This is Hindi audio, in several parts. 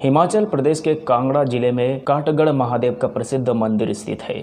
हिमाचल प्रदेश के कांगड़ा जिले में काठगढ़ महादेव का प्रसिद्ध मंदिर स्थित है।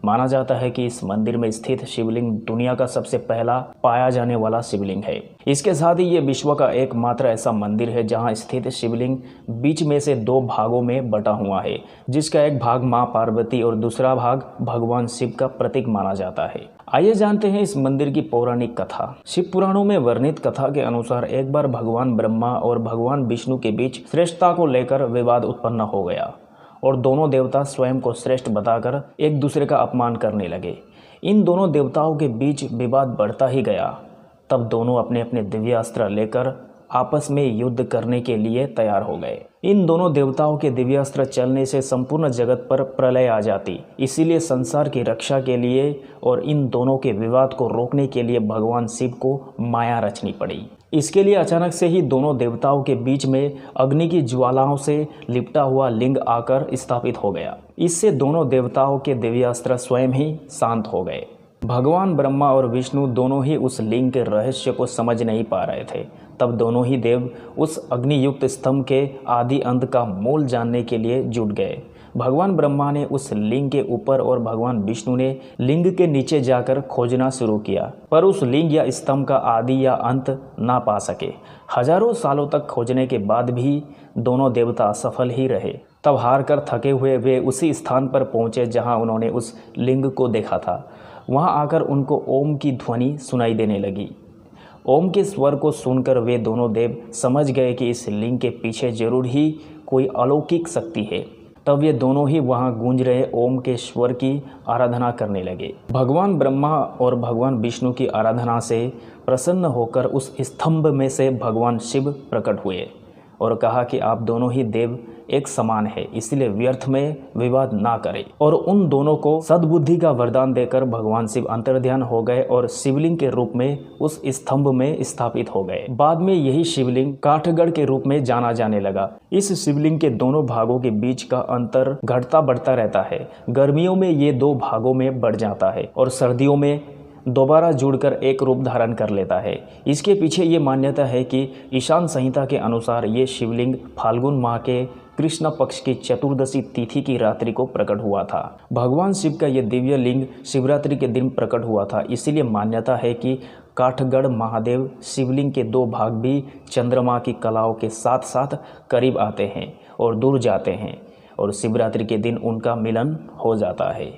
माना जाता है कि इस मंदिर में स्थित शिवलिंग दुनिया का सबसे पहला पाया जाने वाला शिवलिंग है। इसके साथ ही ये विश्व का एकमात्र ऐसा मंदिर है जहां स्थित शिवलिंग बीच में से दो भागों में बटा हुआ है, जिसका एक भाग मां पार्वती और दूसरा भाग भगवान शिव का प्रतीक माना जाता है। आइए जानते हैं इस मंदिर की पौराणिक कथा। शिव पुराणों में वर्णित कथा के अनुसार एक बार भगवान ब्रह्मा और भगवान विष्णु के बीच श्रेष्ठता को लेकर विवाद उत्पन्न हो गया और दोनों देवता स्वयं को श्रेष्ठ बताकर एक दूसरे का अपमान करने लगे। इन दोनों देवताओं के बीच विवाद बढ़ता ही गया। तब दोनों अपने अपने दिव्यास्त्र लेकर आपस में युद्ध करने के लिए तैयार हो गए। इन दोनों देवताओं के दिव्यास्त्र चलने से संपूर्ण जगत पर प्रलय आ जाती। इसीलिए संसार की रक्षा के लिए और इन दोनों के विवाद को रोकने के लिए भगवान शिव को माया रचनी पड़ी। इसके लिए अचानक से ही दोनों देवताओं के बीच में अग्नि की ज्वालाओं से लिपटा हुआ लिंग आकर स्थापित हो गया। इससे दोनों देवताओं के दिव्यास्त्र स्वयं ही शांत हो गए। भगवान ब्रह्मा और विष्णु दोनों ही उस लिंग के रहस्य को समझ नहीं पा रहे थे। तब दोनों ही देव उस अग्नियुक्त स्तंभ के आदि अंत का मूल जानने के लिए जुट गए। भगवान ब्रह्मा ने उस लिंग के ऊपर और भगवान विष्णु ने लिंग के नीचे जाकर खोजना शुरू किया, पर उस लिंग या स्तंभ का आदि या अंत ना पा सके। हजारों सालों तक खोजने के बाद भी दोनों देवता असफल ही रहे। तब हार कर थके हुए वे उसी स्थान पर पहुंचे जहां उन्होंने उस लिंग को देखा था। वहां आकर उनको ओम की ध्वनि सुनाई देने लगी। ओम के स्वर को सुनकर वे दोनों देव समझ गए कि इस लिंग के पीछे जरूर ही कोई अलौकिक शक्ति है। तब ये दोनों ही वहां गूंज रहे ओम के स्वर की आराधना करने लगे। भगवान ब्रह्मा और भगवान विष्णु की आराधना से प्रसन्न होकर उस स्तंभ में से भगवान शिव प्रकट हुए और कहा कि आप दोनों ही देव एक समान है, इसलिए व्यर्थ में विवाद ना करें। और उन दोनों को सद्बुद्धि का वरदान देकर भगवान शिव अंतर्ध्यान हो गए और शिवलिंग के रूप में उस स्तंभ में स्थापित हो गए। बाद में यही शिवलिंग काठगढ़ के रूप में जाना जाने लगा। इस शिवलिंग के दोनों भागों के बीच का अंतर घटता बढ़ता रहता है। गर्मियों में ये दो भागों में बढ़ जाता है और सर्दियों में दोबारा जुड़कर एक रूप धारण कर लेता है। इसके पीछे ये मान्यता है कि ईशान संहिता के अनुसार ये शिवलिंग फाल्गुन माह के कृष्ण पक्ष की चतुर्दशी तिथि की रात्रि को प्रकट हुआ था। भगवान शिव का ये दिव्य लिंग शिवरात्रि के दिन प्रकट हुआ था। इसीलिए मान्यता है कि काठगढ़ महादेव शिवलिंग के दो भाग भी चंद्रमा की कलाओं के साथ साथ करीब आते हैं और दूर जाते हैं और शिवरात्रि के दिन उनका मिलन हो जाता है।